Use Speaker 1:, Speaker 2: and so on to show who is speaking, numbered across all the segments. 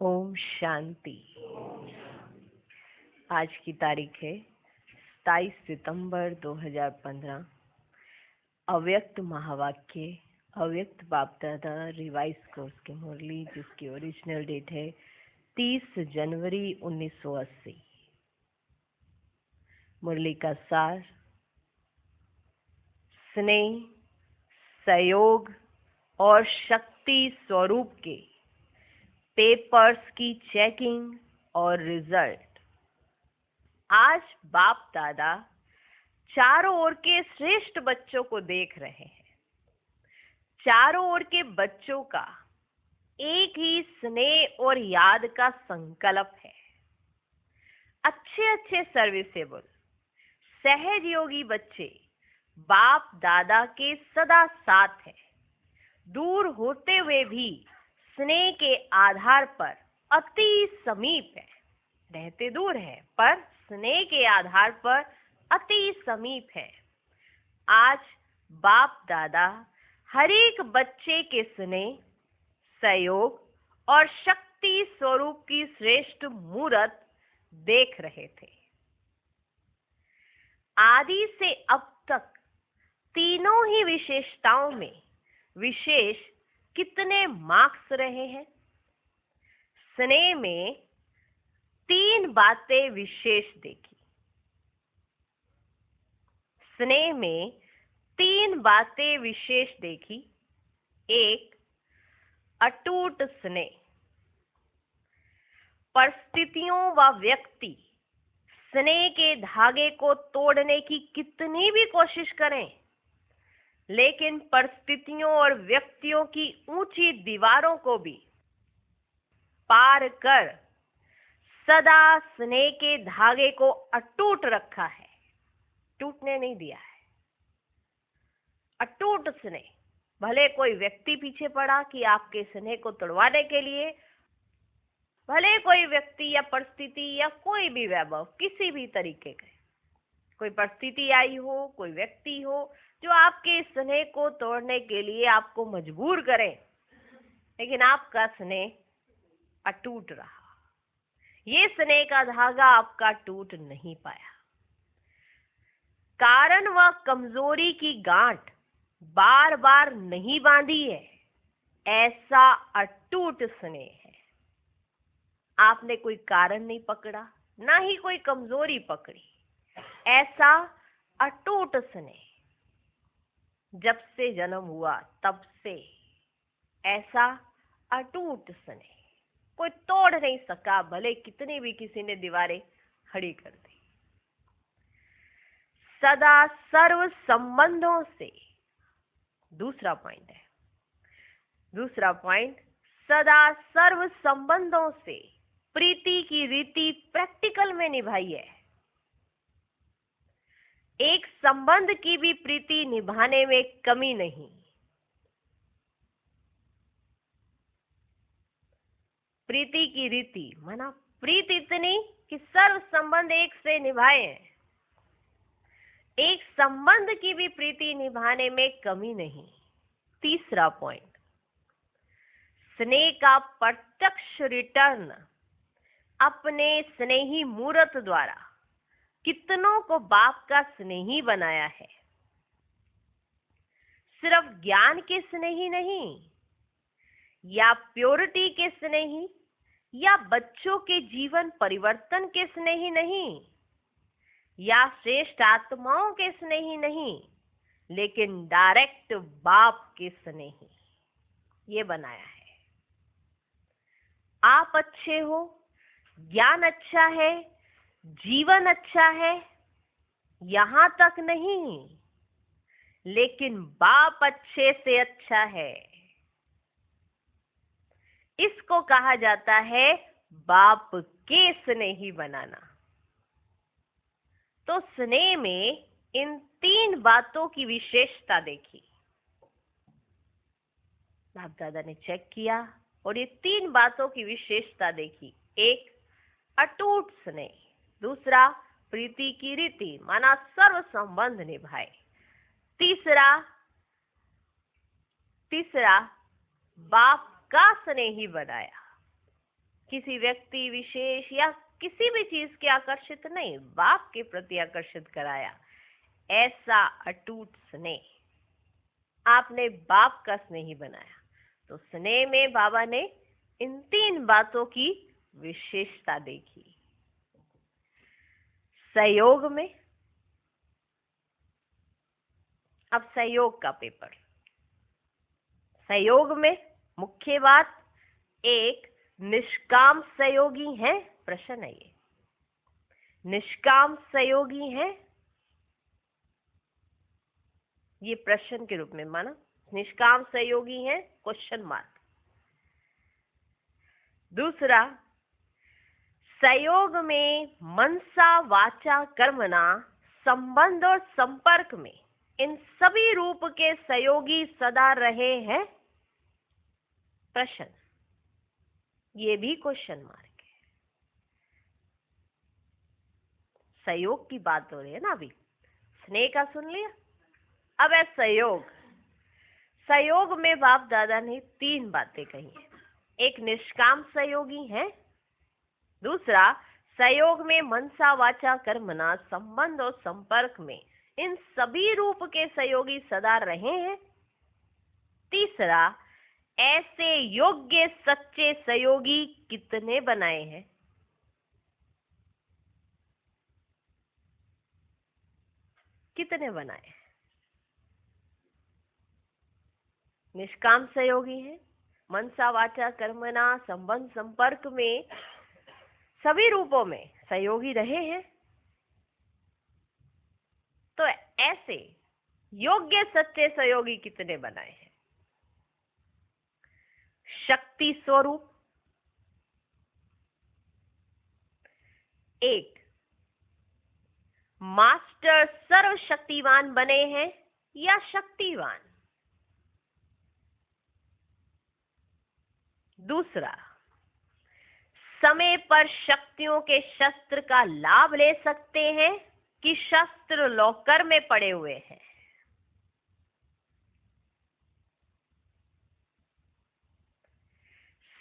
Speaker 1: ओम शांति। आज की तारीख है 27 सितंबर 2015। अव्यक्त महावाक्य अव्यक्त बाप दादा रिवाइज कोर्स की मुरली, जिसकी ओरिजिनल डेट है 30 जनवरी 1980। मुरली का सार: स्नेह, सहयोग और शक्ति स्वरूप के पेपर्स की चेकिंग और रिजल्ट। आज बाप दादा चारों ओर के श्रेष्ठ बच्चों को देख रहे हैं। चारों ओर के बच्चों का एक ही स्नेह और याद का संकल्प है। अच्छे अच्छे सर्विसेबल सहयोगी बच्चे बाप दादा के सदा साथ हैं। दूर होते हुए भी स्नेह के आधार पर अति समीप है। रहते दूर है पर स्नेह के आधार पर अति समीप है। आज बाप दादा हर एक बच्चे के स्नेह, सहयोग और शक्ति स्वरूप की श्रेष्ठ मूर्त देख रहे थे। आदि से अब तक तीनों ही विशेषताओं में विशेष कितने मार्क्स रहे हैं? स्नेह में 3 बातें विशेष देखी। स्नेह में 3 बातें विशेष देखी। 1, अटूट स्नेह। परिस्थितियों व व्यक्ति स्नेह के धागे को तोड़ने की कितनी भी कोशिश करें, लेकिन परिस्थितियों और व्यक्तियों की ऊंची दीवारों को भी पार कर सदा स्नेह के धागे को अटूट रखा है, टूटने नहीं दिया है। अटूट स्नेह। भले कोई व्यक्ति पीछे पड़ा कि आपके स्नेह को तोड़वाने के लिए, भले कोई व्यक्ति या परिस्थिति या कोई भी वैभव किसी भी तरीके के, कोई परिस्थिति आई हो, कोई व्यक्ति हो जो आपके स्नेह को तोड़ने के लिए आपको मजबूर करे, लेकिन आपका स्नेह अटूट रहा। ये स्नेह का धागा आपका टूट नहीं पाया। कारण व कमजोरी की गांठ बार बार नहीं बांधी है, ऐसा अटूट स्नेह है। आपने कोई कारण नहीं पकड़ा, ना ही कोई कमजोरी पकड़ी। ऐसा अटूट स्नेह जब से जन्म हुआ तब से, ऐसा अटूट स्नेह कोई तोड़ नहीं सका, भले कितनी भी किसी ने दीवारें खड़ी कर दी। सदा सर्व संबंधों से, दूसरा पॉइंट है। दूसरा पॉइंट, सदा सर्व संबंधों से प्रीति की रीति प्रैक्टिकल में निभाई है। एक संबंध की भी प्रीति निभाने में कमी नहीं। प्रीति की रीति माना प्रीति इतनी कि सर्व संबंध एक से निभाए हैं। एक संबंध की भी प्रीति निभाने में कमी नहीं। तीसरा पॉइंट, स्नेह का प्रत्यक्ष रिटर्न अपने स्नेही मूर्त द्वारा कितनों को बाप का स्नेही बनाया है। सिर्फ ज्ञान के स्नेही नहीं, या प्योरिटी के स्नेही, या बच्चों के जीवन परिवर्तन के स्नेही नहीं, या श्रेष्ठ आत्माओं के स्नेही नहीं, लेकिन डायरेक्ट बाप के स्नेही ये बनाया है। आप अच्छे हो, ज्ञान अच्छा है, जीवन अच्छा है, यहां तक नहीं, लेकिन बाप अच्छे से अच्छा है। इसको कहा जाता है बाप के स्नेही बनाना। तो स्नेह में इन 3 बातों की विशेषता देखी। बाप दादा ने चेक किया और ये 3 बातों की विशेषता देखी। 1, अटूट स्नेह। दूसरा, प्रीति की रीति माना सर्व संबंध निभाए। तीसरा बाप का स्नेही बनाया। किसी व्यक्ति विशेष या किसी भी चीज के आकर्षित नहीं, बाप के प्रति आकर्षित कराया। ऐसा अटूट स्नेह आपने बाप का स्नेही बनाया। तो स्नेह में बाबा ने इन 3 बातों की विशेषता देखी। सहयोग में, अब सहयोग का पेपर। सहयोग में मुख्य बात, एक निष्काम सहयोगी हैं, प्रश्न है ये, निष्काम सहयोगी हैं, ये प्रश्न के रूप में माना, निष्काम सहयोगी हैं, क्वेश्चन मार्क। दूसरा, सहयोग में मनसा वाचा कर्मणा संबंध और संपर्क में इन सभी रूप के सहयोगी सदा रहे हैं, प्रश्न, ये भी क्वेश्चन मार्क है। सहयोग की बात हो रही है ना अभी, स्नेह का सुन लिया, अब है सहयोग। सहयोग में बाप दादा ने 3 बातें कही हैं। एक निष्काम सहयोगी है, दूसरा सहयोग में मनसा वाचा कर्मणा संबंध और संपर्क में इन सभी रूप के सहयोगी सदा रहे हैं, तीसरा ऐसे योग्य सच्चे सहयोगी कितने बनाए हैं। कितने बनाए? निष्काम सहयोगी हैं, मनसा वाचा कर्मणा संबंध संपर्क में सभी रूपों में सहयोगी रहे हैं, तो ऐसे योग्य सच्चे सहयोगी कितने बनाए हैं। शक्ति स्वरूप, एक मास्टर सर्वशक्तिवान बने हैं या शक्तिवान। दूसरा, समय पर शक्तियों के शस्त्र का लाभ ले सकते हैं कि शस्त्र लॉकर में पड़े हुए हैं।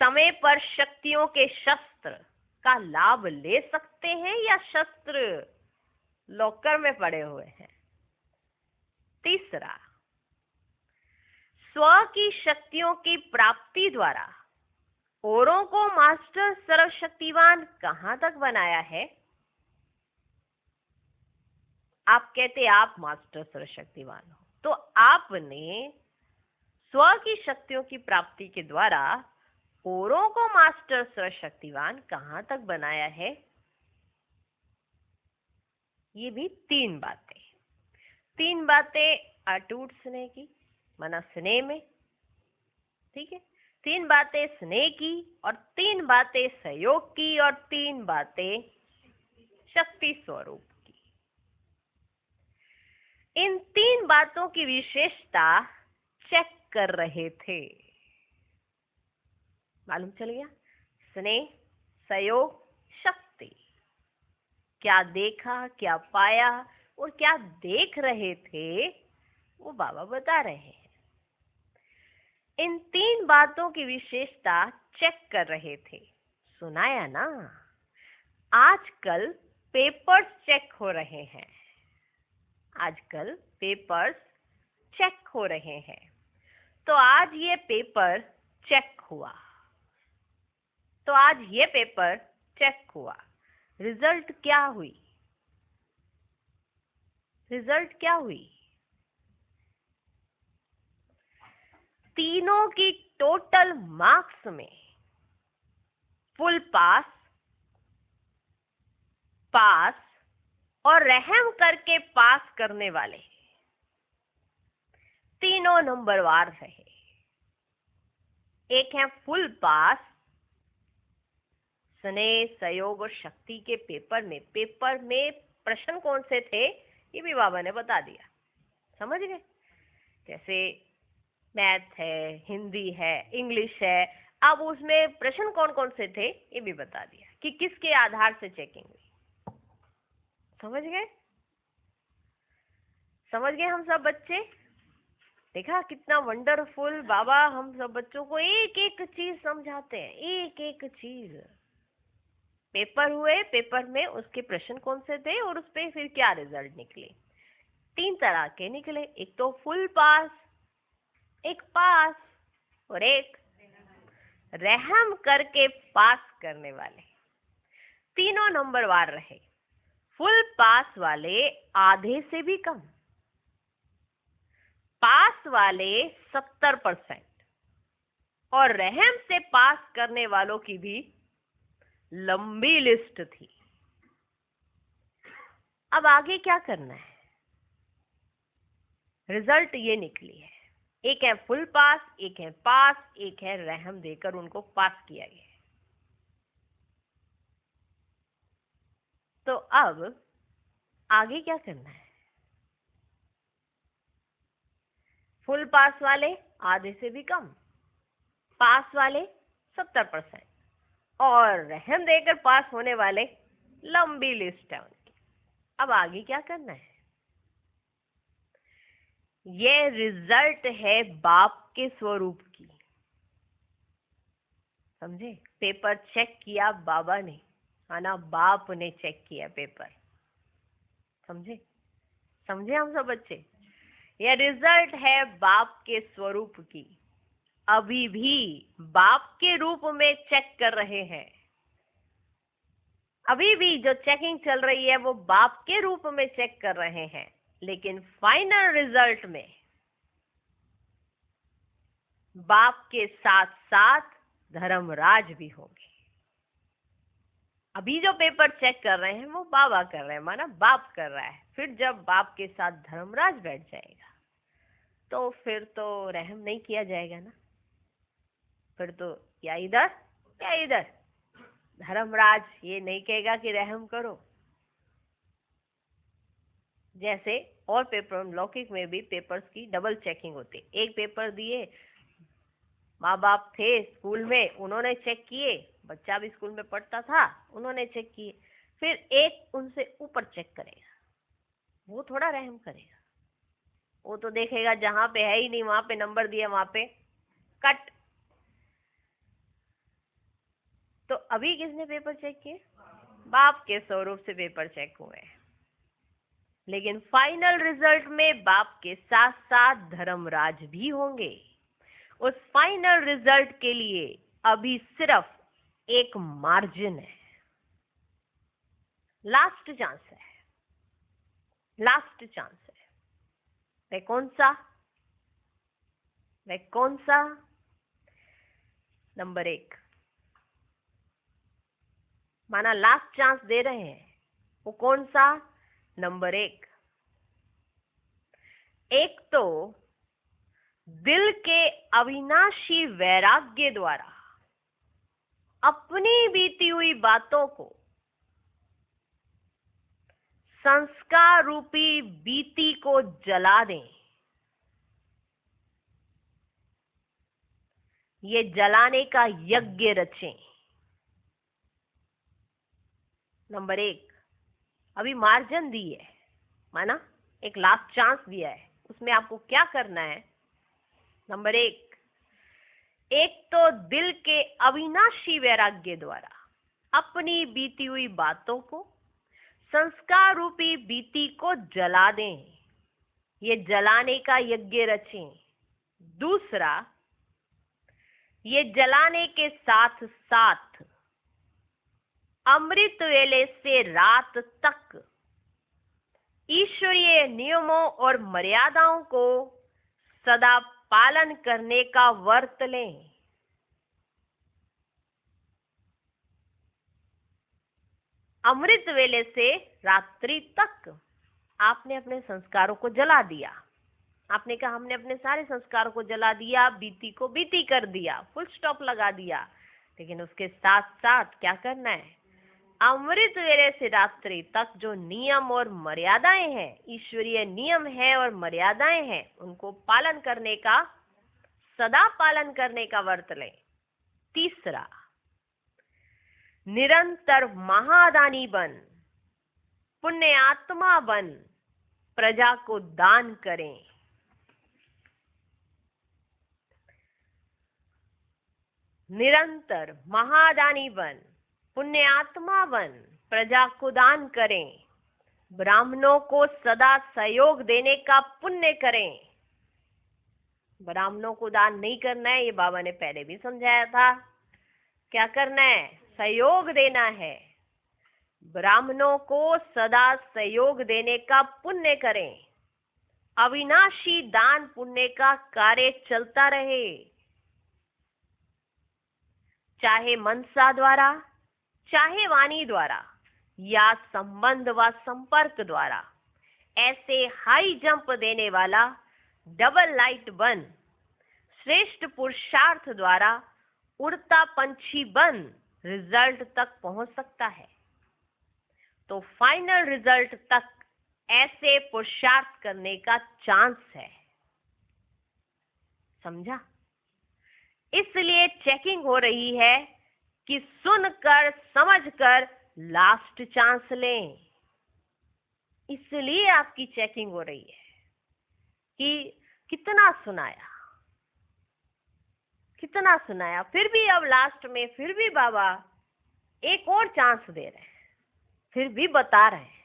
Speaker 1: समय पर शक्तियों के शस्त्र का लाभ ले सकते हैं या शस्त्र लॉकर में पड़े हुए हैं। तीसरा, स्व की शक्तियों की प्राप्ति द्वारा औरों को मास्टर सर्वशक्तिवान कहां तक बनाया है। आप कहते आप मास्टर सर्वशक्तिवान हो, तो आपने स्व की शक्तियों की प्राप्ति के द्वारा औरों को मास्टर सर्वशक्तिवान कहां तक बनाया है। ये भी 3 बातें, 3 बातें अटूट स्नेह की, माना स्नेह में, ठीक है, 3 बातें स्नेह की और 3 बातें सहयोग की और 3 बातें शक्ति स्वरूप की। इन 3 बातों की विशेषता चेक कर रहे थे। मालूम चल गया, स्नेह, सहयोग, शक्ति, क्या देखा, क्या पाया और क्या देख रहे थे, वो बाबा बता रहे हैं। इन 3 बातों की विशेषता चेक कर रहे थे। सुनाया ना, आजकल पेपर्स चेक हो रहे हैं, आजकल पेपर्स चेक हो रहे हैं। तो आज ये पेपर चेक हुआ, तो आज ये पेपर चेक हुआ। रिजल्ट क्या हुई? रिजल्ट क्या हुई? तीनों की टोटल मार्क्स में फुल पास, पास और रहम करके पास करने वाले तीनों नंबरवार रहे। एक है फुल पास, स्नेह, सहयोग और शक्ति के पेपर में प्रश्न कौन से थे ये भी बाबा ने बता दिया, समझ गए। जैसे मैथ है, हिंदी है, इंग्लिश है, अब उसमें प्रश्न कौन कौन से थे ये भी बता दिया कि किसके आधार से चेकिंग हुई। समझ गए? समझ गए हम सब बच्चे? देखा कितना वंडरफुल बाबा हम सब बच्चों को एक एक चीज समझाते हैं, एक एक चीज। पेपर हुए, पेपर में उसके प्रश्न कौन से थे और उस पे फिर क्या रिजल्ट निकले। 3 तरह के निकले, एक तो फुल पास, एक पास और एक रहम करके पास करने वाले। तीनों नंबरवार रहे। फुल पास वाले आधे से भी कम, पास वाले 70% और रहम से पास करने वालों की भी लंबी लिस्ट थी। अब आगे क्या करना है? रिजल्ट ये निकली है, एक है फुल पास, एक है पास, एक है रहम देकर उनको पास किया गया है। तो अब आगे क्या करना है? फुल पास वाले आधे से भी कम, पास वाले 70% और रहम देकर पास होने वाले लंबी लिस्ट है उनकी। अब आगे क्या करना है? ये रिजल्ट है बाप के स्वरूप की। समझे? पेपर चेक किया बाबा ने, है ना, बाप ने चेक किया पेपर। समझे? समझे हम सब बच्चे? यह रिजल्ट है बाप के स्वरूप की। अभी भी बाप के रूप में चेक कर रहे हैं। अभी भी जो चेकिंग चल रही है वो बाप के रूप में चेक कर रहे हैं, लेकिन फाइनल रिजल्ट में बाप के साथ साथ धर्मराज भी होंगे। अभी जो पेपर चेक कर रहे हैं वो बाबा कर रहे हैं, माना बाप कर रहा है। फिर जब बाप के साथ धर्मराज बैठ जाएगा तो फिर तो रहम नहीं किया जाएगा ना, फिर तो या इधर या इधर। धर्मराज ये नहीं कहेगा कि रहम करो। जैसे और पेपर लौकिक में भी पेपर्स की डबल चेकिंग होती है। एक पेपर दिए, माँ बाप थे स्कूल में, उन्होंने चेक किए, बच्चा भी स्कूल में पढ़ता था, उन्होंने चेक किए, फिर एक उनसे ऊपर चेक करेगा, वो थोड़ा रहम करेगा। वो तो देखेगा जहां पे है ही नहीं वहां पे नंबर दिया, वहां पे कट। तो अभी किसने पेपर चेक किए? बाप के स्वरूप से पेपर चेक हुए। लेकिन फाइनल रिजल्ट में बाप के साथ साथ धर्मराज भी होंगे। उस फाइनल रिजल्ट के लिए अभी सिर्फ एक मार्जिन है, लास्ट चांस है, लास्ट चांस है। वह कौन सा? वह कौन सा? नंबर 1। माना लास्ट चांस दे रहे हैं, वो कौन सा? नंबर 1। एक तो दिल के अविनाशी वैराग्य द्वारा अपनी बीती हुई बातों को संस्कार रूपी बीती को जला दें। ये जलाने का यज्ञ रचें। नंबर 1। अभी मार्जिन दी है, माना एक लास्ट चांस दिया है, उसमें आपको क्या करना है? नंबर 1, एक तो दिल के अविनाशी वैराग्य द्वारा अपनी बीती हुई बातों को संस्कार रूपी बीती को जला दें, ये जलाने का यज्ञ रचें। दूसरा, ये जलाने के साथ साथ अमृत वेले से रात तक ईश्वरीय नियमों और मर्यादाओं को सदा पालन करने का व्रत लें। अमृत वेले से रात्रि तक आपने अपने संस्कारों को जला दिया। आपने कहा हमने अपने सारे संस्कारों को जला दिया, बीती को बीती कर दिया, फुल स्टॉप लगा दिया। लेकिन उसके साथ साथ क्या करना है? अमृत वेले से रात्रि तक जो नियम और मर्यादाएं हैं, ईश्वरीय नियम है और मर्यादाएं हैं, उनको पालन करने का, सदा पालन करने का व्रत लें। तीसरा, निरंतर महादानी बन, पुण्य आत्मा बन, प्रजा को दान करें। निरंतर महादानी बन, पुण्यात्मा बन, प्रजा को दान करें, ब्राह्मणों को सदा सहयोग देने का पुण्य करें। ब्राह्मणों को दान नहीं करना है, ये बाबा ने पहले भी समझाया था। क्या करना है? सहयोग देना है। ब्राह्मणों को सदा सहयोग देने का पुण्य करें। अविनाशी दान पुण्य का कार्य चलता रहे, चाहे मनसा द्वारा, चाहे वाणी द्वारा, या संबंध व संपर्क द्वारा। ऐसे हाई जंप देने वाला डबल लाइट बन, श्रेष्ठ पुरुषार्थ द्वारा उड़ता पंछी बन रिजल्ट तक पहुंच सकता है। तो फाइनल रिजल्ट तक ऐसे पुरुषार्थ करने का चांस है। समझा? इसलिए चेकिंग हो रही है कि सुनकर समझकर लास्ट चांस लें। इसलिए आपकी चेकिंग हो रही है कि कितना सुनाया, कितना सुनाया, फिर भी अब लास्ट में फिर भी बाबा एक और चांस दे रहे हैं, फिर भी बता रहे हैं,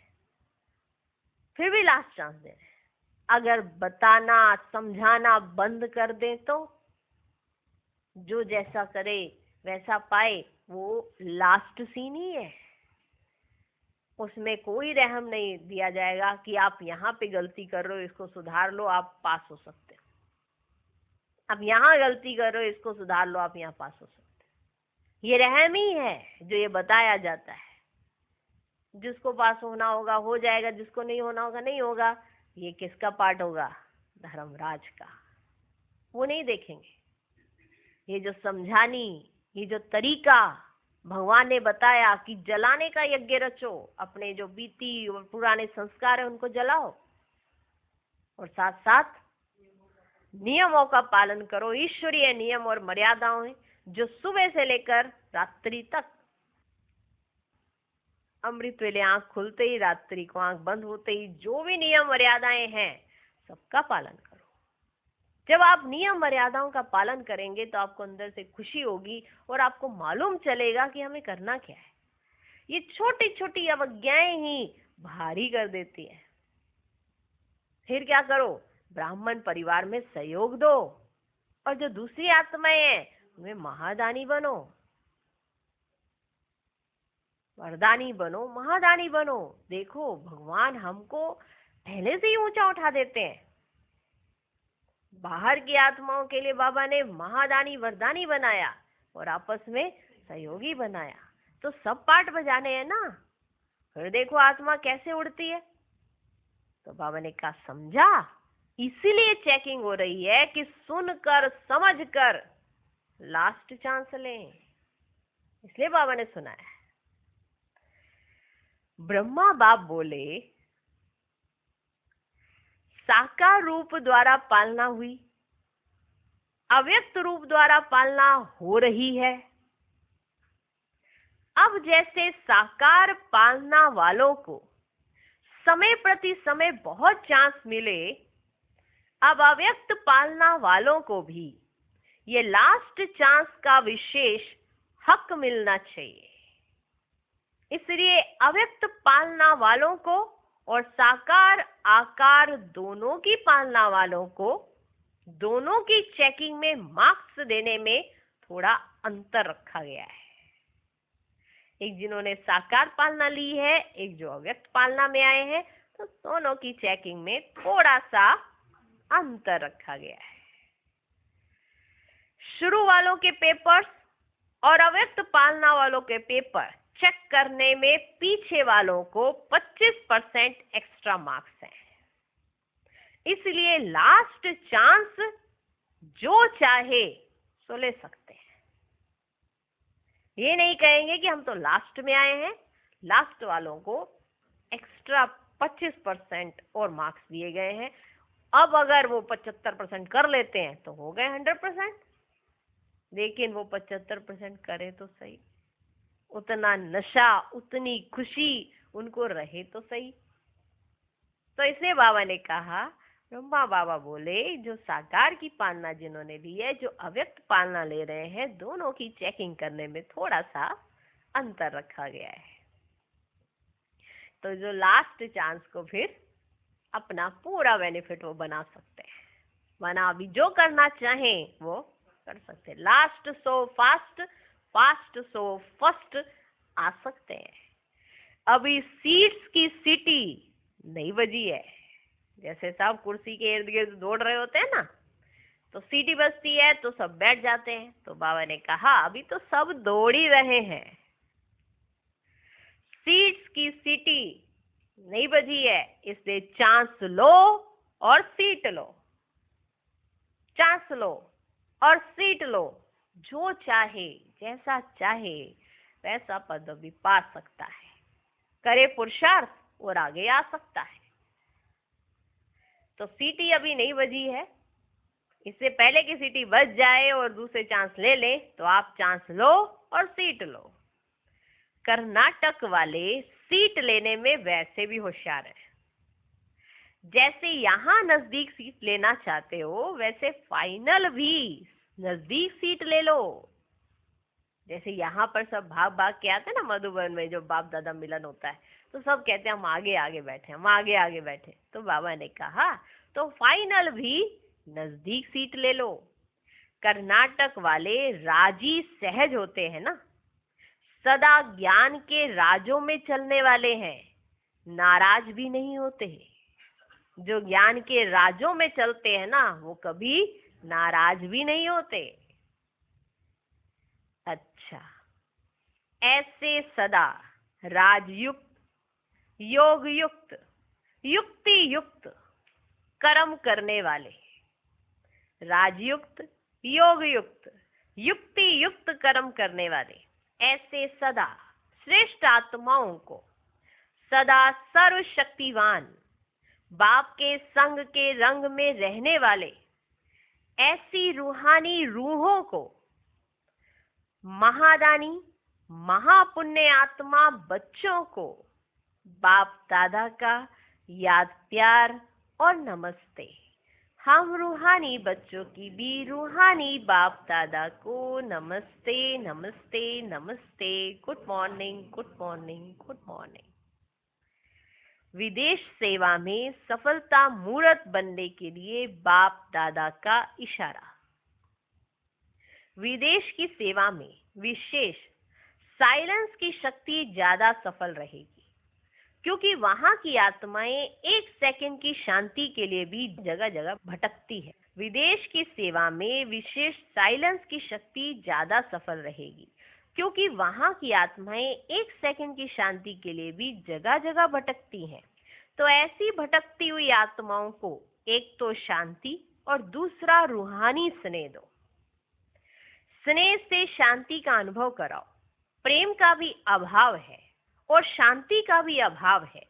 Speaker 1: फिर भी लास्ट चांस दे रहे हैं। अगर बताना समझाना बंद कर दें तो जो जैसा करे वैसा पाए, वो लास्ट सीन ही है। उसमें कोई रहम नहीं दिया जाएगा कि आप यहाँ पे गलती कर रहे हो, इसको सुधार लो, आप पास हो सकते हो। अब यहाँ गलती कर रहे हो, इसको सुधार लो, आप यहाँ पास हो सकते हो। ये रहम ही है जो ये बताया जाता है। जिसको पास होना होगा हो जाएगा, जिसको नहीं होना होगा नहीं होगा। ये किसका पार्ट होगा? धर्मराज का। वो नहीं देखेंगे। ये जो समझानी, ये जो तरीका भगवान ने बताया कि जलाने का यज्ञ रचो, अपने जो बीती और पुराने संस्कार है उनको जलाओ, और साथ साथ नियमों का पालन करो। ईश्वरीय नियम और मर्यादाओं जो सुबह से लेकर रात्रि तक, अमृत वेले आंख खुलते ही रात्रि को आंख बंद होते ही जो भी नियम मर्यादाएं हैं सबका पालन करो। जब आप नियम मर्यादाओं का पालन करेंगे तो आपको अंदर से खुशी होगी और आपको मालूम चलेगा कि हमें करना क्या है। ये छोटी छोटी अवज्ञाएं ही भारी कर देती है। फिर क्या करो? ब्राह्मण परिवार में सहयोग दो, और जो दूसरी आत्माएं हैं उनमें महादानी बनो, वरदानी बनो, महादानी बनो। देखो भगवान हमको पहले से ही ऊंचा उठा देते हैं। बाहर की आत्माओं के लिए बाबा ने महादानी वरदानी बनाया और आपस में सहयोगी बनाया, तो सब पार्ट बजाने हैं ना। फिर देखो आत्मा कैसे उड़ती है। तो बाबा ने कहा समझा, इसीलिए चेकिंग हो रही है कि सुनकर समझकर लास्ट चांस लें। इसलिए बाबा ने सुनाया। ब्रह्मा बाप बोले साकार रूप द्वारा पालना हुई, अव्यक्त रूप द्वारा पालना हो रही है। अब जैसे साकार पालना वालों को समय प्रति समय बहुत चांस मिले, अब अव्यक्त पालना वालों को भी ये लास्ट चांस का विशेष हक मिलना चाहिए। इसलिए अव्यक्त पालना वालों को और साकार आकार दोनों की पालना वालों को, दोनों की चेकिंग में मार्क्स देने में थोड़ा अंतर रखा गया है। एक जिन्होंने साकार पालना ली है, एक जो अव्यक्त पालना में आए हैं, तो दोनों की चेकिंग में थोड़ा सा अंतर रखा गया है। शुरू वालों के पेपर्स और अव्यक्त पालना वालों के पेपर चेक करने में पीछे वालों को 25% एक्स्ट्रा मार्क्स हैं। इसलिए लास्ट चांस जो चाहे सो ले सकते हैं। ये नहीं कहेंगे कि हम तो लास्ट में आए हैं, लास्ट वालों को एक्स्ट्रा 25% और मार्क्स दिए गए हैं। अब अगर वो 75% कर लेते हैं तो हो गए 100%, लेकिन वो 75% करे तो सही, उतना नशा उतनी खुशी उनको रहे तो सही। तो इसलिए बाबा ने कहा ब्रह्मा बाबा बोले जो साकार की पालना जिन्होंने ली है, जो अव्यक्त पालना ले रहे हैं, दोनों की चेकिंग करने में थोड़ा सा अंतर रखा गया है। तो जो लास्ट चांस को फिर अपना पूरा बेनिफिट वो बना सकते हैं, वरना अभी जो करना चाहें वो कर सकते हैं। Last so fast, fast so first आ सकते हैं। अभी सीट्स की सीटी नहीं बजी है, जैसे सब कुर्सी के इर्द गिर्द दौड़ रहे होते हैं ना, तो सीटी बजती है तो सब बैठ जाते हैं। तो बाबा ने कहा अभी तो सब दौड़ ही रहे हैं, सीट्स की सीटी नहीं बजी है, इसलिए चांस लो और सीट लो, चांस लो और सीट लो। जो चाहे, जैसा चाहे वैसा पदवी पा सकता है, करे पुरुषार्थ और आगे आ सकता है। तो सीटी अभी नहीं बजी है, इससे पहले कि सीटी बज जाए और दूसरे चांस ले ले तो आप चांस लो और सीट लो। कर्नाटक वाले सीट लेने में वैसे भी होशियार है। जैसे यहाँ नजदीक सीट लेना चाहते हो, वैसे फाइनल भी नजदीक सीट ले लो। जैसे यहाँ पर सब भाग भाग के आते हैं ना, मधुबन में जो बाप दादा मिलन होता है, तो सब कहते हैं हम आगे आगे बैठे, हम आगे आगे बैठे। तो बाबा ने कहा तो फाइनल भी नजदीक सीट ले लो। कर्नाटक वाले राजी सहज होते हैं ना, सदा ज्ञान के राजों में चलने वाले हैं, नाराज भी नहीं होते। जो ज्ञान के राजों में चलते हैं ना, वो कभी नाराज भी नहीं होते। अच्छा, ऐसे सदा राजयुक्त, योग युक्त, युक्ति युक्त कर्म करने वाले, राजयुक्त, योग युक्त, युक्ति युक्त कर्म करने वाले, ऐसे सदा श्रेष्ठ आत्माओं को, सदा सर्वशक्तिवान बाप के संग के रंग में रहने वाले ऐसी रूहानी रूहों को, महादानी महापुण्य आत्मा बच्चों को बाप दादा का याद प्यार और नमस्ते। हम रूहानी बच्चों की भी रूहानी बाप दादा को नमस्ते नमस्ते नमस्ते, good morning good morning good morning. विदेश सेवा में सफलता मूर्त बनने के लिए बाप दादा का इशारा। विदेश की सेवा में विशेष साइलेंस की शक्ति ज्यादा सफल रहेगी, क्योंकि वहां की आत्माएं एक सेकंड की शांति के लिए भी जगह जगह भटकती है। विदेश की सेवा में विशेष साइलेंस की शक्ति ज्यादा सफल रहेगी, क्योंकि वहां की आत्माएं एक सेकंड की शांति के लिए भी जगह जगह भटकती हैं। तो ऐसी भटकती हुई आत्माओं को एक तो शांति और दूसरा रूहानी स्नेह दो। स्नेह से शांति का अनुभव कराओ। प्रेम का भी अभाव है और शांति का भी अभाव है,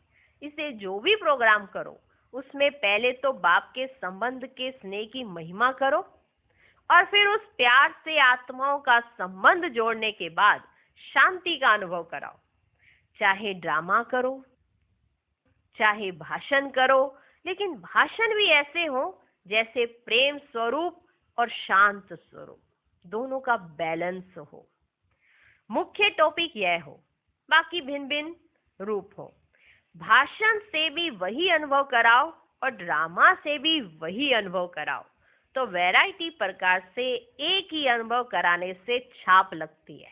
Speaker 1: इसलिए जो भी प्रोग्राम करो उसमें पहले तो बाप के संबंध के स्नेह की महिमा करो और फिर उस प्यार से आत्माओं का संबंध जोड़ने के बाद शांति का अनुभव कराओ। चाहे ड्रामा करो, चाहे भाषण करो, लेकिन भाषण भी ऐसे हो जैसे प्रेम स्वरूप और शांत स्वरूप दोनों का बैलेंस हो। मुख्य टॉपिक यह हो, बाकी भिन्न भिन्न रूप हो। भाषण से भी वही अनुभव कराओ और ड्रामा से भी वही अनुभव कराओ, तो वैरायटी प्रकार से एक ही अनुभव कराने से छाप लगती है।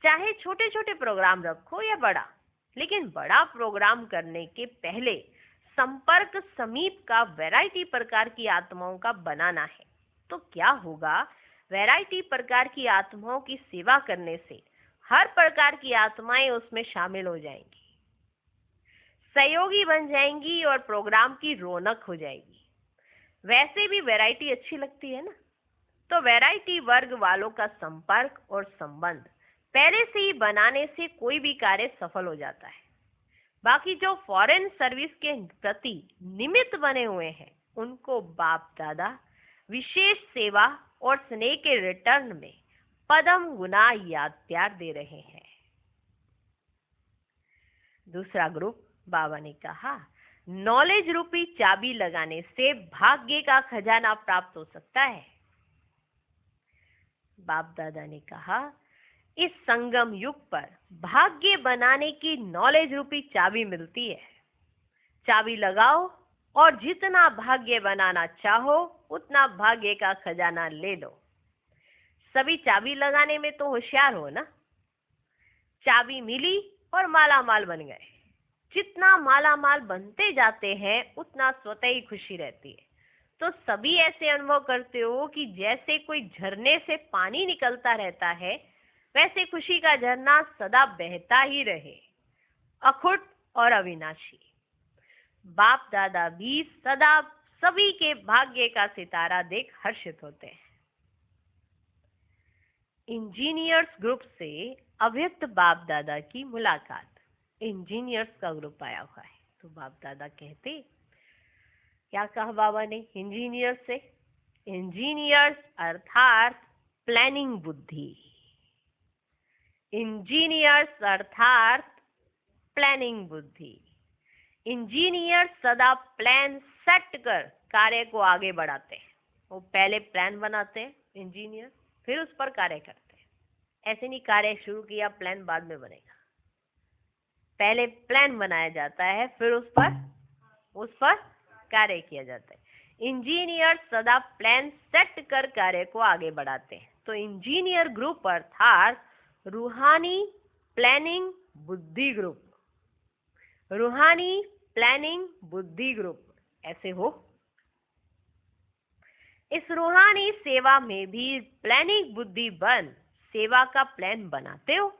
Speaker 1: चाहे छोटे छोटे प्रोग्राम रखो या बड़ा, लेकिन बड़ा प्रोग्राम करने के पहले संपर्क समीप का वैरायटी प्रकार की आत्माओं का बनाना है। तो क्या होगा, वैरायटी प्रकार की आत्माओं की सेवा करने से हर प्रकार की आत्माएं उसमें शामिल हो जाएंगी, सहयोगी बन जाएंगी और प्रोग्राम की रौनक हो जाएगी। वैसे भी वैरायटी अच्छी लगती है ना, तो वैरायटी वर्ग वालों का संपर्क और संबंध पहले से ही बनाने से कोई भी कार्य सफल हो जाता है। बाकी जो फॉरेन सर्विस के प्रति निमित्त बने हुए हैं, उनको बाप दादा विशेष सेवा और स्नेह के रिटर्न में पदम गुना याद प्यार दे रहे हैं। दूसरा ग्रुप, बाबा ने कहा नॉलेज रूपी चाबी लगाने से भाग्य का खजाना प्राप्त हो सकता है। बाप दादा ने कहा, इस संगम युग पर भाग्य बनाने की नॉलेज रूपी चाबी मिलती है। चाबी लगाओ और जितना भाग्य बनाना चाहो उतना भाग्य का खजाना ले लो। सभी चाबी लगाने में तो होशियार हो ना। चाबी मिली और माला माल बन गए। जितना माला माल बनते जाते हैं उतना स्वतः ही खुशी रहती है। तो सभी ऐसे अनुभव करते हो कि जैसे कोई झरने से पानी निकलता रहता है, वैसे खुशी का झरना सदा बहता ही रहे, अखुट और अविनाशी। बाप दादा भी सदा सभी के भाग्य का सितारा देख हर्षित होते हैं। इंजीनियर्स ग्रुप से अव्यक्त बाप दादा की मुलाकात। इंजीनियर्स का ग्रुप आया हुआ है। तो बाप दादा कहते, क्या कहा बाबा ने इंजीनियर्स से? इंजीनियर्स अर्थात प्लानिंग बुद्धि। इंजीनियर्स अर्थात प्लानिंग बुद्धि। इंजीनियर सदा प्लान सेट कर कार्य को आगे बढ़ाते हैं। वो पहले प्लान बनाते हैं इंजीनियर, फिर उस पर कार्य करते हैं। ऐसे नहीं कार्य शुरू किया प्लान बाद में बनेगा। पहले प्लान बनाया जाता है, फिर उस पर कार्य किया जाता है। इंजीनियर सदा प्लान सेट कर कार्य को आगे बढ़ाते हैं। तो इंजीनियर ग्रुप अर्थात रूहानी प्लानिंग बुद्धि ग्रुप। रूहानी प्लानिंग बुद्धि ग्रुप ऐसे हो। इस रूहानी सेवा में भी प्लानिंग बुद्धि बन सेवा का प्लान बनाते हो।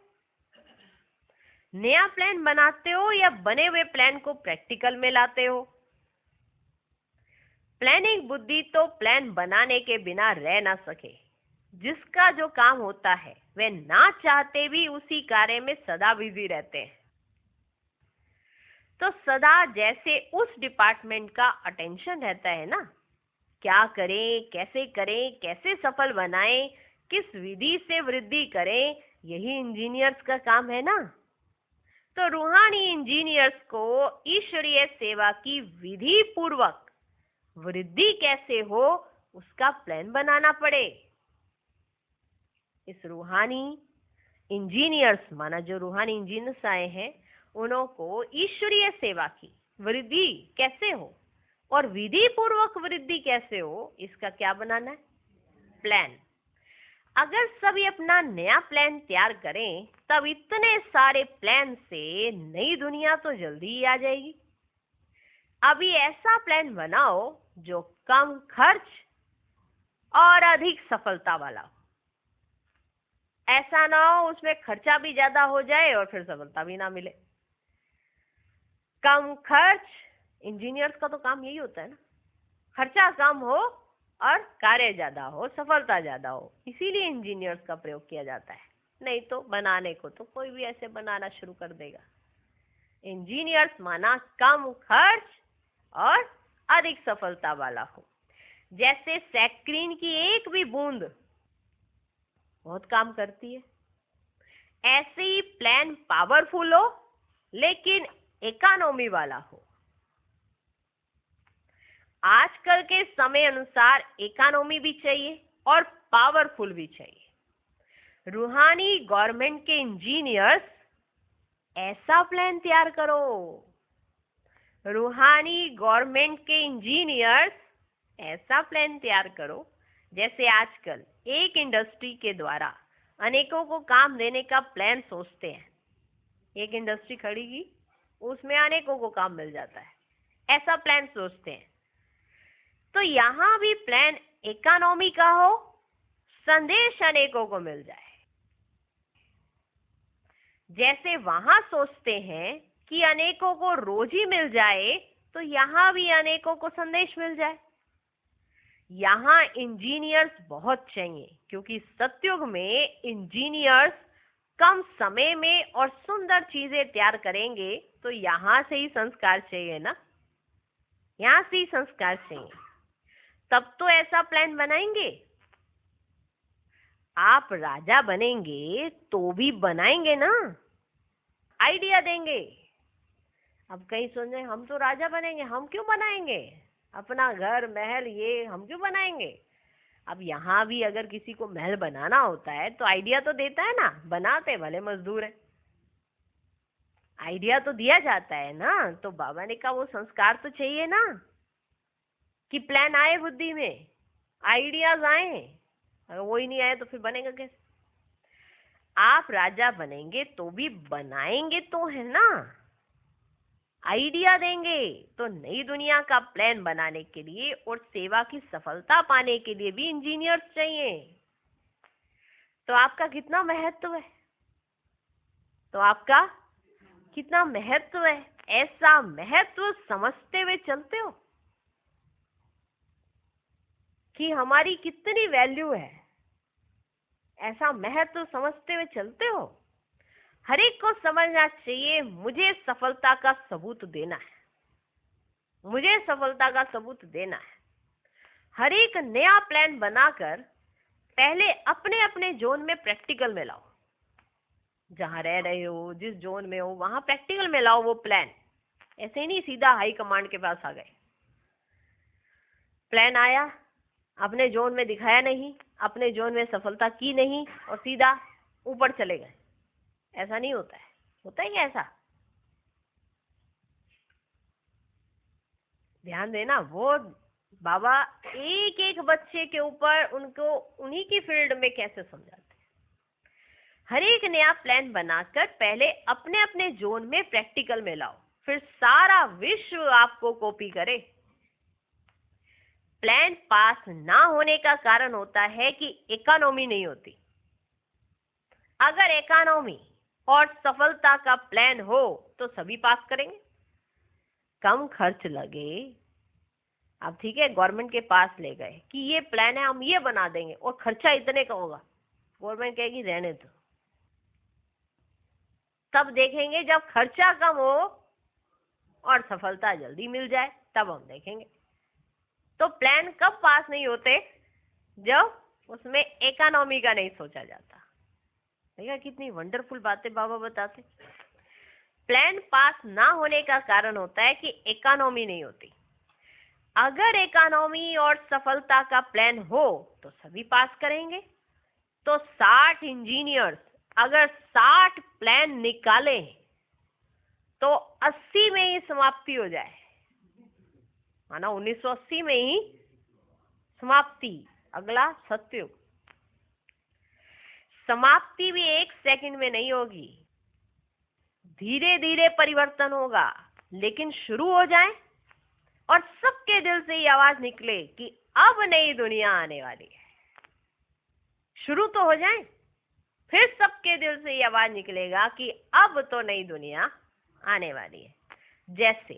Speaker 1: नया प्लान बनाते हो या बने हुए प्लान को प्रैक्टिकल में लाते हो? प्लानिंग बुद्धि तो प्लान बनाने के बिना रह ना सके। जिसका जो काम होता है वे ना चाहते भी उसी कार्य में सदा बिजी रहते हैं। तो सदा जैसे उस डिपार्टमेंट का अटेंशन रहता है ना, क्या करें, कैसे सफल बनाएं, किस विधि से वृद्धि करें, यही इंजीनियर्स का काम है ना। तो रूहानी इंजीनियर्स को ईश्वरीय सेवा की विधि पूर्वक वृद्धि कैसे हो उसका प्लान बनाना पड़े। इस रूहानी इंजीनियर्स माना जो रूहानी इंजीनियर्स आए हैं, उन्हों को ईश्वरीय सेवा की वृद्धि कैसे हो और विधि पूर्वक वृद्धि कैसे हो, इसका क्या बनाना है? प्लान। अगर सभी अपना नया प्लान तैयार करें तब इतने सारे प्लान से नई दुनिया तो जल्दी ही आ जाएगी। अभी ऐसा प्लान बनाओ जो कम खर्च और अधिक सफलता वाला हो। ऐसा ना हो उसमें खर्चा भी ज्यादा हो जाए और फिर सफलता भी ना मिले। कम खर्च, इंजीनियर्स का तो काम यही होता है ना, खर्चा कम हो और कार्य ज्यादा हो, सफलता ज्यादा हो, इसीलिए इंजीनियर्स का प्रयोग किया जाता है। नहीं तो बनाने को तो कोई भी ऐसे बनाना शुरू कर देगा। इंजीनियर्स माना कम खर्च और अधिक सफलता वाला हो। जैसे सैक्रीन की एक भी बूंद बहुत काम करती है, ऐसे ही प्लान पावरफुल हो लेकिन इकोनॉमी वाला हो। आजकल के समय अनुसार इकोनॉमी भी चाहिए और पावरफुल भी चाहिए। रूहानी गवर्नमेंट के इंजीनियर्स ऐसा प्लान तैयार करो। रूहानी गवर्नमेंट के इंजीनियर्स ऐसा प्लान तैयार करो जैसे आजकल एक इंडस्ट्री के द्वारा अनेकों को काम देने का प्लान सोचते हैं। एक इंडस्ट्री खड़ी की, उसमें अनेकों को काम मिल जाता है, ऐसा प्लान सोचते हैं। तो यहाँ भी प्लान इकोनॉमी का हो, संदेश अनेकों को मिल जाए। जैसे वहां सोचते हैं कि अनेकों को रोजी मिल जाए, तो यहाँ भी अनेकों को संदेश मिल जाए। यहाँ इंजीनियर्स बहुत चाहिए क्योंकि सतयुग में इंजीनियर्स कम समय में और सुंदर चीजें तैयार करेंगे। तो यहाँ से ही संस्कार चाहिए ना, यहाँ से ही संस्कार चाहिए, तब तो ऐसा प्लान बनाएंगे। आप राजा बनेंगे तो भी बनाएंगे ना, आइडिया देंगे। अब कई सोच रहे हम तो राजा बनेंगे, हम क्यों बनाएंगे अपना घर महल, ये हम क्यों बनाएंगे। अब यहाँ भी अगर किसी को महल बनाना होता है तो आइडिया तो देता है ना, बनाते भले मजदूर है, आइडिया तो दिया जाता है ना। तो बाबा ने कहा वो संस्कार तो चाहिए ना, कि प्लान आए बुद्धि में, आइडियाज आए। अगर वो ही नहीं आए तो फिर बनेगा कैसे। आप राजा बनेंगे तो भी बनाएंगे तो है ना, आइडिया देंगे तो नई दुनिया का प्लान बनाने के लिए और सेवा की सफलता पाने के लिए भी इंजीनियर्स चाहिए। तो आपका कितना महत्व है, तो आपका कितना महत्व है, ऐसा महत्व समझते हुए चलते हो कि हमारी कितनी वैल्यू है, ऐसा महत्व समझते हुए चलते हो। हर एक को समझना चाहिए मुझे सफलता का सबूत देना है, मुझे सफलता का सबूत देना है। हर एक नया प्लान बनाकर पहले अपने अपने जोन में प्रैक्टिकल में लाओ, जहां रह रहे हो, जिस जोन में हो वहां प्रैक्टिकल में लाओ वो प्लान। ऐसे ही नहीं सीधा हाई कमांड के पास आ गए, प्लान आया, अपने जोन में दिखाया नहीं, अपने जोन में सफलता की नहीं और सीधा ऊपर चले गए। ऐसा नहीं होता है, होता है क्या ऐसा? ध्यान देना, वो बाबा एक एक बच्चे के ऊपर उनको उन्हीं की फील्ड में कैसे समझाते हैं। हर एक नया प्लान बनाकर पहले अपने अपने जोन में प्रैक्टिकल में लाओ, फिर सारा विश्व आपको कॉपी करे। प्लान पास ना होने का कारण होता है कि इकोनॉमी नहीं होती। अगर इकोनॉमी और सफलता का प्लान हो तो सभी पास करेंगे, कम खर्च लगे। अब ठीक है, गवर्नमेंट के पास ले गए कि ये प्लान है, हम ये बना देंगे और खर्चा इतने का होगा, गवर्नमेंट कहेगी रहने दो। तब देखेंगे जब खर्चा कम हो और सफलता जल्दी मिल जाए, तब हम देखेंगे। तो प्लान कब पास नहीं होते? जब उसमें इकोनॉमी का नहीं सोचा जाता। देखा कितनी वंडरफुल बातें बाबा बताते। प्लान पास ना होने का कारण होता है कि इकोनॉमी नहीं होती। अगर इकोनॉमी और सफलता का प्लान हो तो सभी पास करेंगे। तो 60 इंजीनियर्स अगर 60 प्लान निकाले तो 80 में ही समाप्ति हो जाए, माना 1980 में ही समाप्ति, अगला सत्युग। समाप्ति भी एक सेकंड में नहीं होगी, धीरे धीरे परिवर्तन होगा, लेकिन शुरू हो जाए और सबके दिल से ये आवाज निकले कि अब नई दुनिया आने वाली है। शुरू तो हो जाए, फिर सबके दिल से ये आवाज निकलेगा कि अब तो नई दुनिया आने वाली है। जैसे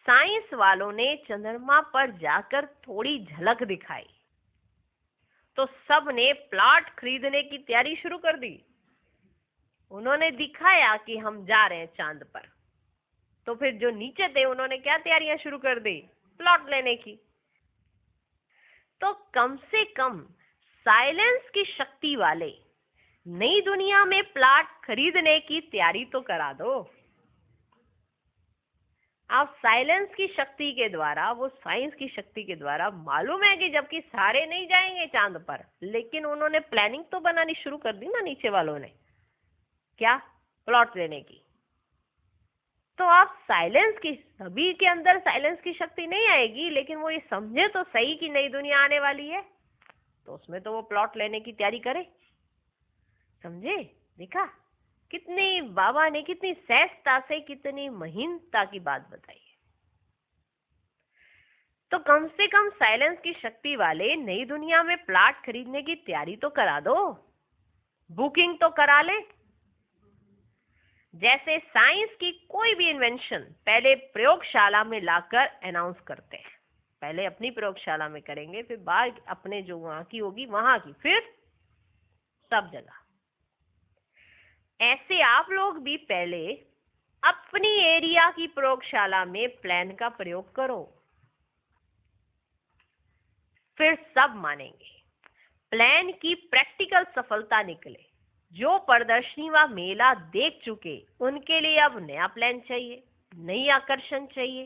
Speaker 1: साइंस वालों ने चंद्रमा पर जाकर थोड़ी झलक दिखाई तो सब ने प्लॉट खरीदने की तैयारी शुरू कर दी। उन्होंने दिखाया कि हम जा रहे हैं चांद पर, तो फिर जो नीचे थे उन्होंने क्या तैयारियां शुरू कर दी? प्लॉट लेने की। तो कम से कम साइलेंस की शक्ति वाले नई दुनिया में प्लॉट खरीदने की तैयारी तो करा दो। आप साइलेंस की शक्ति के द्वारा, वो साइंस की शक्ति के द्वारा, मालूम है कि जबकि सारे नहीं जाएंगे चांद पर, लेकिन उन्होंने प्लानिंग तो बनानी शुरू कर दी ना नीचे वालों ने, क्या? प्लॉट लेने की। तो आप साइलेंस की, सभी के अंदर साइलेंस की शक्ति नहीं आएगी, लेकिन वो ये समझे तो सही कि नई दुनिया आने वाली है, तो उसमें तो वो प्लॉट लेने की तैयारी करे। समझे? देखा कितनी बाबा ने कितनी सहजता से, कितनी महीनता की बात बताई है। तो कम से कम साइलेंस की शक्ति वाले नई दुनिया में प्लॉट खरीदने की तैयारी तो करा दो, बुकिंग तो करा ले। जैसे साइंस की कोई भी इन्वेंशन पहले प्रयोगशाला में लाकर अनाउंस करते हैं, पहले अपनी प्रयोगशाला में करेंगे, फिर बाद अपने जो वहां की होगी वहां की, फिर सब जगह। ऐसे आप लोग भी पहले अपनी एरिया की प्रयोगशाला में प्लान का प्रयोग करो, फिर सब मानेंगे। प्लान की प्रैक्टिकल सफलता निकले। जो प्रदर्शनी व मेला देख चुके उनके लिए अब नया प्लान चाहिए, नई आकर्षण चाहिए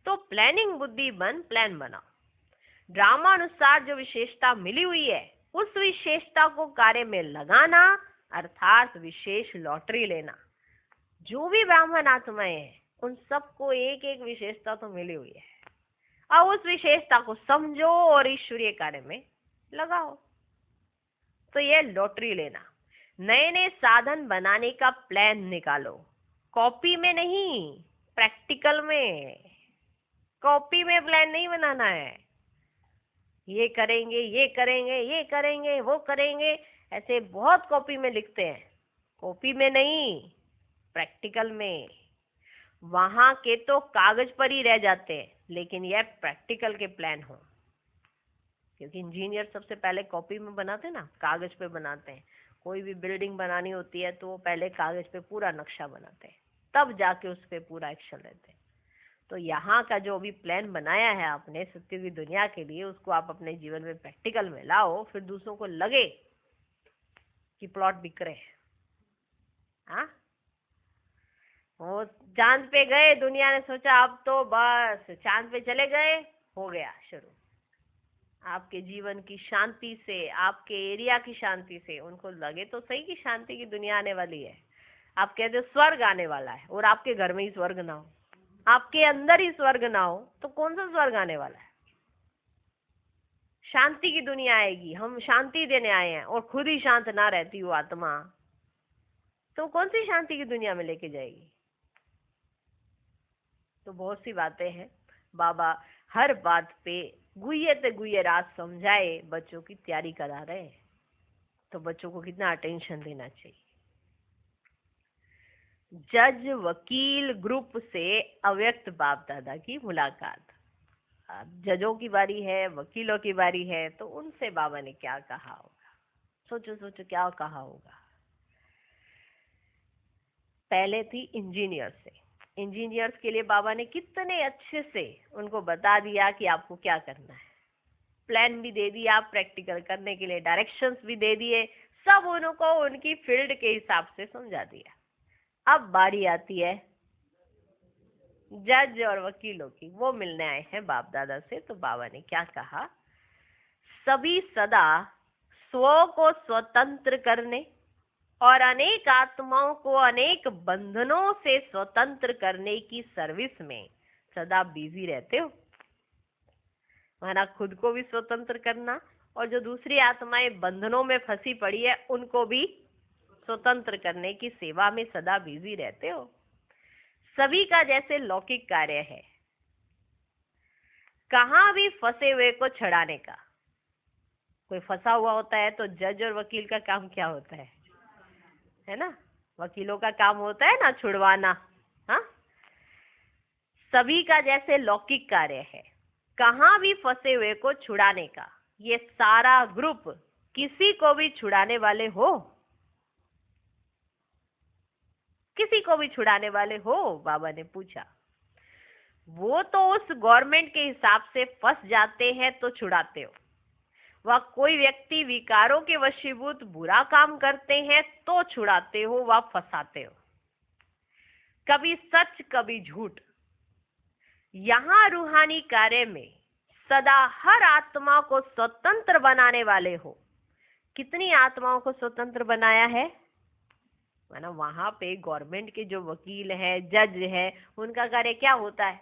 Speaker 1: तो प्लानिंग बुद्धि बन प्लान बना। ड्रामा अनुसार जो विशेषता मिली हुई है उस विशेषता को कार्य में लगाना, अर्थात विशेष लॉटरी लेना। जो भी ब्राह्मण आत्माएं हैं उन सबको एक एक विशेषता तो मिली हुई है। अब उस विशेषता को समझो और ईश्वरीय कार्य में लगाओ। तो ये लॉटरी लेना, नए नए साधन बनाने का प्लान निकालो। कॉपी में नहीं, प्रैक्टिकल में। कॉपी में प्लान नहीं बनाना है, ये करेंगे, ये करेंगे, ये करेंगे, वो करेंगे, ऐसे बहुत कॉपी में लिखते हैं। कॉपी में नहीं, प्रैक्टिकल में। वहां के तो कागज पर ही रह जाते हैं, लेकिन यह प्रैक्टिकल के प्लान हो। क्योंकि इंजीनियर सबसे पहले कॉपी में बनाते हैं ना, कागज पे बनाते हैं। कोई भी बिल्डिंग बनानी होती है तो वो पहले कागज पे पूरा नक्शा बनाते हैं, तब जाके उस पे पूरा एक्शन लेते हैं। तो यहाँ का जो भी प्लान बनाया है आपने सत्य की दुनिया के लिए, उसको आप अपने जीवन में प्रैक्टिकल में लाओ, फिर दूसरों को लगे कि प्लॉट बिक रहे हैं। हाँ, वो चांद पे गए, दुनिया ने सोचा अब तो बस चांद पे चले गए, हो गया शुरू। आपके जीवन की शांति से, आपके एरिया की शांति से उनको लगे तो सही कि शांति की दुनिया आने वाली है। आप कहते हो स्वर्ग आने वाला है, और आपके घर में ही स्वर्ग ना हो, आपके अंदर ही स्वर्ग ना हो, तो कौन सा स्वर्ग आने वाला है? शांति की दुनिया आएगी, हम शांति देने आए हैं, और खुद ही शांत ना रहती हो आत्मा, तो कौन सी शांति की दुनिया में लेके जाएगी? तो बहुत सी बातें हैं, बाबा हर बात पे गुह्यते गुह्य राज समझाए बच्चों की तैयारी करा रहे हैं। तो बच्चों को कितना अटेंशन देना चाहिए। जज वकील ग्रुप से अव्यक्त बाप दादा की मुलाकात। अब जजों की बारी है, वकीलों की बारी है, तो उनसे बाबा ने क्या कहा होगा? सोचो सोचो क्या कहा होगा। पहले थी इंजीनियर से। इंजीनियर्स के लिए बाबा ने कितने अच्छे से उनको बता दिया कि आपको क्या करना है। प्लान भी दे दिया, प्रैक्टिकल करने के लिए डायरेक्शंस भी दे दिए, सब उनको उनकी फील्ड के हिसाब से समझा दिया। अब बारी आती है जज और वकीलों की। वो मिलने आए हैं बाप दादा से। तो बाबा ने क्या कहा? सभी सदा स्व को स्वतंत्र करने और अनेक आत्माओं को अनेक बंधनों से स्वतंत्र करने की सर्विस में सदा बिजी रहते हो। माना खुद को भी स्वतंत्र करना, और जो दूसरी आत्माएं बंधनों में फंसी पड़ी है उनको भी स्वतंत्र करने की सेवा में सदा बिजी रहते हो। सभी का जैसे लौकिक कार्य है कहाँ भी फंसे हुए को छड़ाने का। कोई फंसा हुआ होता है तो जज और वकील का काम क्या होता है ना? वकीलों का काम होता है ना छुड़वाना। हाँ, सभी का जैसे लौकिक कार्य है कहाँ भी फंसे हुए को छुड़ाने का। ये सारा ग्रुप किसी को भी छुड़ाने वाले हो? किसी को भी छुड़ाने वाले हो? बाबा ने पूछा। वो तो उस गवर्नमेंट के हिसाब से फंस जाते हैं तो छुड़ाते हो। वह कोई व्यक्ति विकारों के वशीभूत बुरा काम करते हैं तो छुड़ाते हो, वह फंसाते हो। कभी सच कभी झूठ। यहाँ रूहानी कार्य में सदा हर आत्मा को स्वतंत्र बनाने वाले हो। कितनी आत्माओं को स्वतंत्र बनाया है? माना वहां पे गवर्नमेंट के जो वकील है, जज है, उनका कार्य क्या होता है?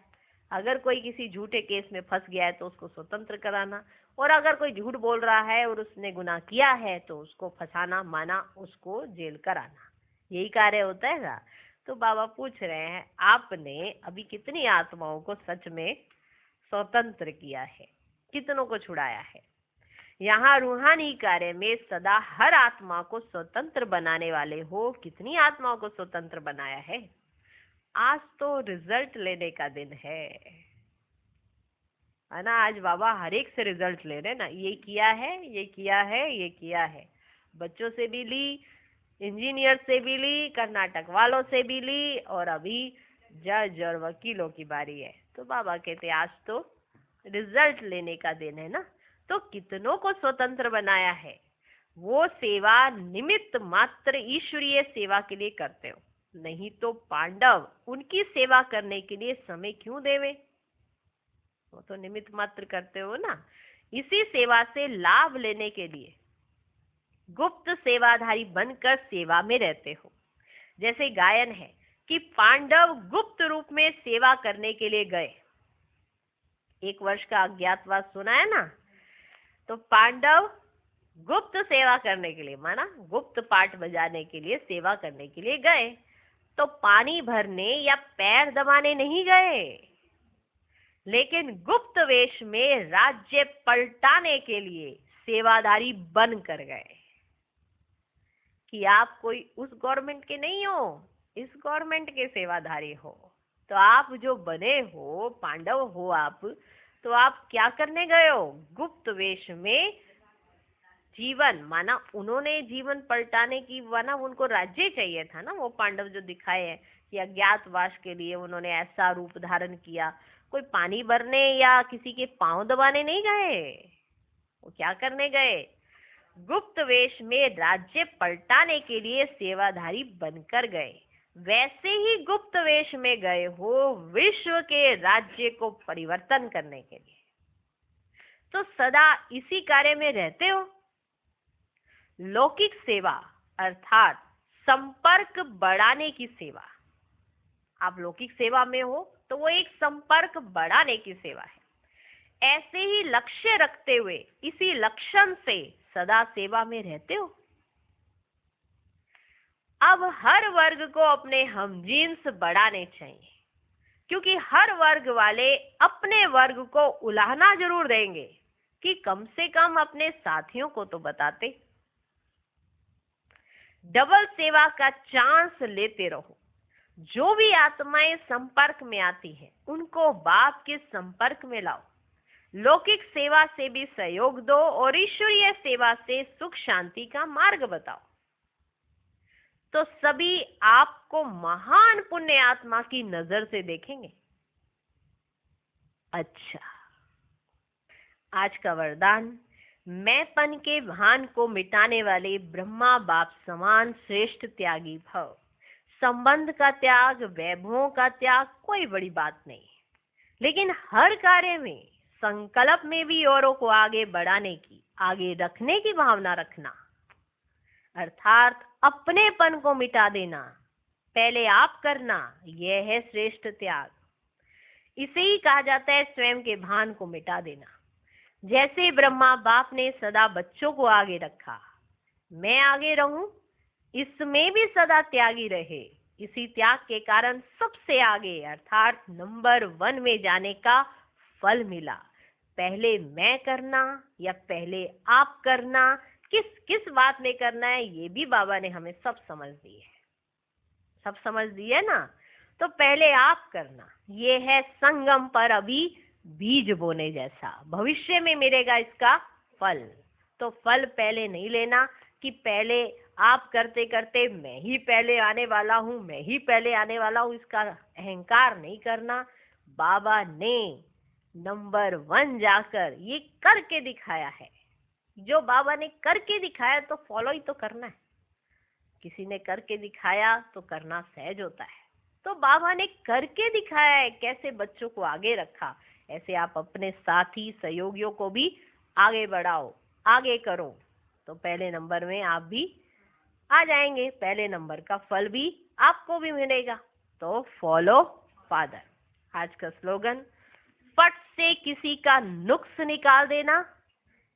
Speaker 1: अगर कोई किसी झूठे केस में फंस गया है तो उसको स्वतंत्र कराना, और अगर कोई झूठ बोल रहा है और उसने गुनाह किया है तो उसको फंसाना, माना उसको जेल कराना। यही कार्य होता है ना? तो बाबा पूछ रहे हैं आपने अभी कितनी आत्माओं को सच में स्वतंत्र किया है, कितनों को छुड़ाया है? यहाँ रूहानी कार्य में सदा हर आत्मा को स्वतंत्र बनाने वाले हो। कितनी आत्माओं को स्वतंत्र बनाया है? आज तो रिजल्ट लेने का दिन है ना? आज बाबा हर एक से रिजल्ट ले रहे ना, ये किया है, ये किया है, ये किया है। बच्चों से भी ली, इंजीनियर से भी ली, कर्नाटक वालों से भी ली, और अभी जज और वकीलों की बारी है। तो बाबा कहते आज तो रिजल्ट लेने का दिन है ना। तो कितनों को स्वतंत्र बनाया है? वो सेवा निमित्त मात्र ईश्वरीय सेवा के लिए करते हो, नहीं तो पांडव उनकी सेवा करने के लिए समय क्यों देवे? वो तो निमित्त मात्र करते हो ना। इसी सेवा से लाभ लेने के लिए गुप्त सेवाधारी बनकर सेवा में रहते हो। जैसे गायन है कि पांडव गुप्त रूप में सेवा करने के लिए गए। 1 वर्ष का अज्ञातवास सुना है ना। तो पांडव गुप्त सेवा करने के लिए, माना गुप्त पाठ बजाने के लिए, सेवा करने के लिए गए। तो पानी भरने या पैर दबाने नहीं गए, लेकिन गुप्त वेश में राज्य पलटाने के लिए सेवाधारी बन कर गए। कि आप कोई उस गवर्नमेंट के नहीं हो, इस गवर्नमेंट के सेवाधारी हो। तो आप जो बने हो, पांडव हो आप, तो आप क्या करने गए हो? गुप्त वेश में जीवन, माना उन्होंने जीवन पलटाने की, माना उनको राज्य चाहिए था ना। वो पांडव जो दिखाए हैं कि अज्ञातवास के लिए उन्होंने ऐसा रूप धारण किया। कोई पानी भरने या किसी के पांव दबाने नहीं गए। वो क्या करने गए? गुप्त वेश में राज्य पलटाने के लिए सेवाधारी बनकर गए। वैसे ही गुप्त वेश में गए हो विश्व के राज्य को परिवर्तन करने के लिए। तो सदा इसी कार्य में रहते हो। लौकिक सेवा अर्थात संपर्क बढ़ाने की सेवा। आप लौकिक सेवा में हो तो वो एक संपर्क बढ़ाने की सेवा है। ऐसे ही लक्ष्य रखते हुए इसी लक्षण से सदा सेवा में रहते हो। अब हर वर्ग को अपने हमजीन्स बढ़ाने चाहिए, क्योंकि हर वर्ग वाले अपने वर्ग को उलाहना जरूर देंगे कि कम से कम अपने साथियों को तो बताते। डबल सेवा का चांस लेते रहो। जो भी आत्माएं संपर्क में आती हैं उनको बाप के संपर्क में लाओ। लौकिक सेवा से भी सहयोग दो और ईश्वरीय सेवा से सुख शांति का मार्ग बताओ। तो सभी आपको महान पुण्य आत्मा की नजर से देखेंगे। अच्छा, आज का वरदान, मैंपन के भान को मिटाने वाले ब्रह्मा बाप समान श्रेष्ठ त्यागी भव। संबंध का त्याग, वैभवों का त्याग कोई बड़ी बात नहीं, लेकिन हर कार्य में संकल्प में भी औरों को आगे बढ़ाने की, आगे रखने की भावना रखना, अर्थात अपनेपन को मिटा देना, पहले आप करना, यह है श्रेष्ठ त्याग। इसे ही कहा जाता है स्वयं के भान को मिटा देना। जैसे ब्रह्मा बाप ने सदा बच्चों को आगे रखा, मैं आगे रहूं, इसमें भी सदा त्यागी रहे। इसी त्याग के कारण सबसे आगे अर्थात नंबर 1 में जाने का फल मिला। पहले मैं करना या पहले आप करना, किस किस बात में करना है, ये भी बाबा ने हमें सब समझ दी है। सब समझ दी है ना। तो पहले आप करना, ये है संगम पर अभी बीज बोने जैसा, भविष्य में मिलेगा इसका फल। तो फल पहले नहीं लेना कि पहले आप करते करते मैं ही पहले आने वाला हूँ, मैं ही पहले आने वाला हूँ, इसका अहंकार नहीं करना। बाबा ने नंबर 1 जाकर ये करके दिखाया है। जो बाबा ने करके दिखाया तो फॉलो ही तो करना है। किसी ने करके दिखाया तो करना सहज होता है। तो बाबा ने करके दिखाया है, कैसे बच्चों को आगे रखा, ऐसे आप अपने साथी सहयोगियों को भी आगे बढ़ाओ, आगे करो, तो पहले नंबर में आप भी आ जाएंगे। पहले नंबर का फल भी आपको भी मिलेगा। तो फॉलो फादर। आज का स्लोगन, फट से किसी का नुक्स निकाल देना,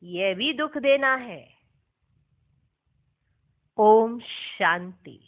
Speaker 1: यह भी दुख देना है। ओम शांति।